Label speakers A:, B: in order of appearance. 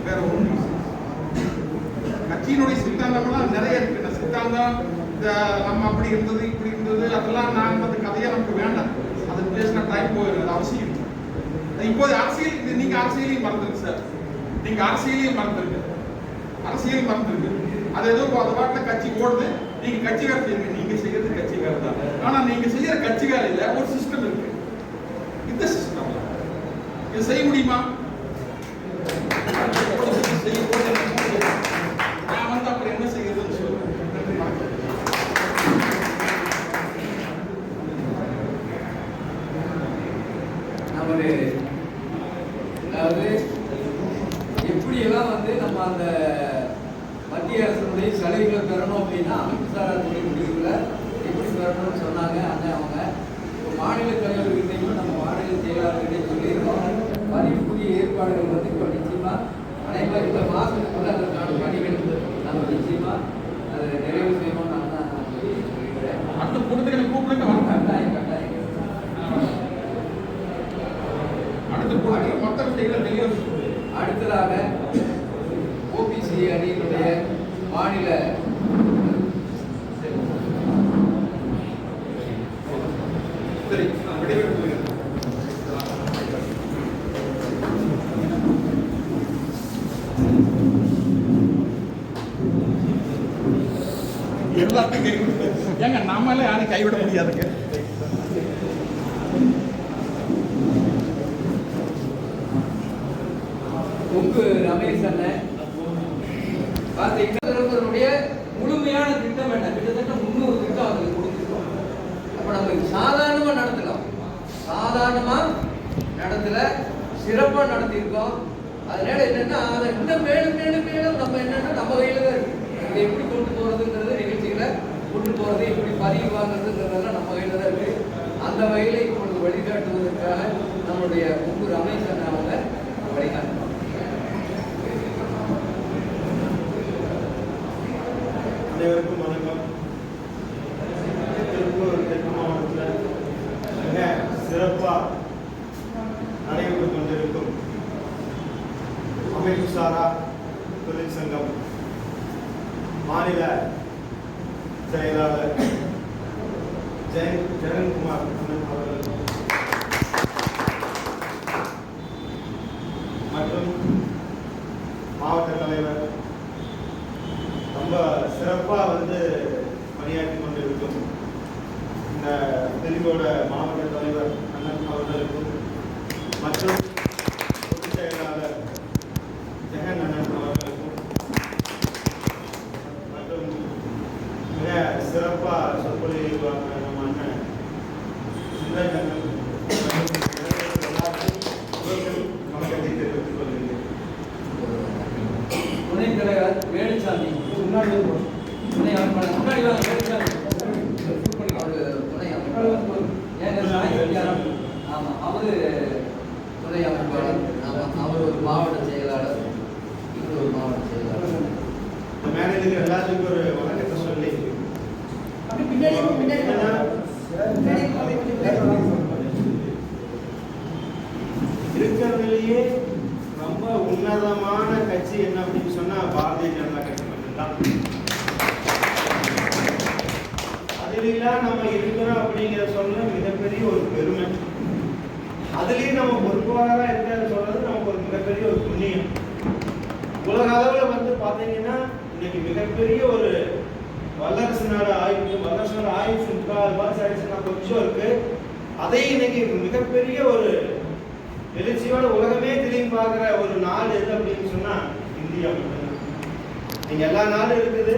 A: வேற ஒன்றும் கட்சியினுடைய சித்தாந்தம்லாம் நிறைய இருக்கு. சித்தாந்தம் நம்ம அப்படி இருந்தது இப்படி இருந்தது அதெல்லாம் நான் அந்த கதையா நமக்கு வேண்டாம். அது பேசின டைம் போயிடும், அவசியம் இல்லை. இப்போது அரசியல் நீங்க அரசியலையும் மறந்துருக்கு சார், நீங்க அரசியலையும் மறந்துருக்கு, அரசியலையும் மறந்துருக்கு. அது ஏதோ அந்த வாட்டில் கட்சி ஓடுது, நீங்க கட்சி வேலை செய்யுங்க. நீங்க செய்யறது கட்சி வேலை தான். ஆனா நீங்க செய்யற கட்சி வேலையில ஒரு சிஸ்டம் இருக்கு. இந்த சிஸ்டம் இது செய்ய முடியுமா? நான் வந்து அப்படி என்ன செய்யறதுன்னு சொல்லுவேன்.
B: அதாவது எப்படியெல்லாம் வந்து நம்ம அந்த மத்திய அரசுடைய சலுகைகளை பெறணும் அப்படின்னா அமைப்புசாரத்துடைய முடிவுகளை எப்படி பெறணும்னு சொன்னாங்க. அண்ணன் அவங்க மாநில தலைவர்கிட்டையும் நம்ம மாநில செயலாளர்கிட்டையும் சொல்லியிருக்கோம். பதிவுக்குரிய ஏற்பாடுகள் வந்து இப்போ நிச்சயமா அனைவரும் இந்த மாதத்துக்குள்ள அதற்கான பணிகள் நம்ம நிச்சயமா அதை நிறைவு செய்யணும்னு நான் தான் சொல்லியிருக்கிறேன்.
A: அடுத்த கூட்டத்துக்கு கூப்பிடுங்க.
B: கட்டாயம் கட்டாயம்
A: அடுத்த கூட்டத்தில் மொத்த விஷயங்களை தெரியும்.
B: அடுத்ததாக ஓபிசி அணியினுடைய மாநில
A: எல்லாத்தையும் கைவிடு. ஏங்க நம்மளே யாரும் கைவிட முடியாதுங்க.
B: ரமேஷ் அண்ணன் பார்த்தீங்கன்னா முழுமையான திட்டம் என்ன, கிட்டத்தட்ட 300 திட்டம் அதுக்கு கொடுத்துருக்கோம். அப்ப நம்ம சாதாரணமா நடத்தலாம், சாதாரணமா நடத்தல, சிறப்பா நடத்திருக்கோம். அதனால என்னன்னா அதை இன்னும் மேலும் மேலும் மேலும் நம்ம என்னன்னா நம்ம கையில தான் இருக்கு. இதை எப்படி கொண்டு போறதுங்கிறது, நிகழ்ச்சிகளை கொண்டு போறது, எப்படி பதிவு வாங்குறதுங்கிறதெல்லாம் நம்ம கையில தான் இருக்கு. அந்த வகையில இப்பொழுது வழிகாட்டுவதற்காக நம்முடைய ரமேஷ் அண்ணன் அவங்க வழிகாட்டுவாங்க.
C: அனைவருக்கும் வணக்கம். திருப்பூர் தெற்கு மாவட்டத்தில் மிக சிறப்பாக நடைபெற்று கொண்டிருக்கும் அமைப்புசாரா தொழிற்சங்கம் மாநில செயலாளர் ஜெகன்குமார் அவர்கள் மற்றும் மாவட்ட தலைவர் ரொம்ப சிறப்பாக வந்து பணியாற்றி கொண்டிருக்கும் இந்த பிரிவோட மாவட்ட தலைவர் அண்ணன் அவர்களுக்கும் மற்றும் பொதுச் செயலாளர் ஜெகன் அண்ணன் அவர்களுக்கும் மற்றும் மிக சிறப்பாக சொற்பொழிவாங்க நம்ம அண்ணன் சுந்தர் அண்ணன் வணக்கத்தை தெரிவித்துக் கொள்கிறேன்.
B: துணைத் தலைவர் வேலுசாமி முன்னாடி முன்னாடி ஆமா, அவரு துணை அமைப்பாளர். அவர் ஒரு மாவட்ட செயலாளர், இவர் ஒரு மாவட்ட செயலாளர்.
C: இந்த மேடையில் எல்லாத்துக்கும் ஒரு வணக்கத்தை சொல்லி இருக்கிறதுலயே ரொம்ப உன்னதமான கட்சி என்ன அப்படின்னு சொன்னா பாரதிய ஜனதா கட்சி மட்டும்தான். அதுலாம் நம்ம இருக்கிறோம் அப்படிங்கிற சொல்ல மிகப்பெரிய ஒரு பெருமை. அதுலயும் நம்ம பொறுப்பாளராக இருக்கிறது சொல்றது நமக்கு ஒரு மிகப்பெரிய ஒரு புண்ணியம். உலக அளவுல வந்து பாத்தீங்கன்னா இன்னைக்கு மிகப்பெரிய ஒரு வல்லரசு நாடு ஆயுசு 3/4 ஆயிடுச்சுன்னா கொஞ்சம் இருக்கு. அதை இன்னைக்கு மிகப்பெரிய ஒரு எழுச்சியோட உலகமே திரும்பி பார்க்கிற ஒரு நாடு எது அப்படின்னு சொன்னா இந்தியா மட்டும்தான். நீங்க எல்லா நாடும் இருக்குது,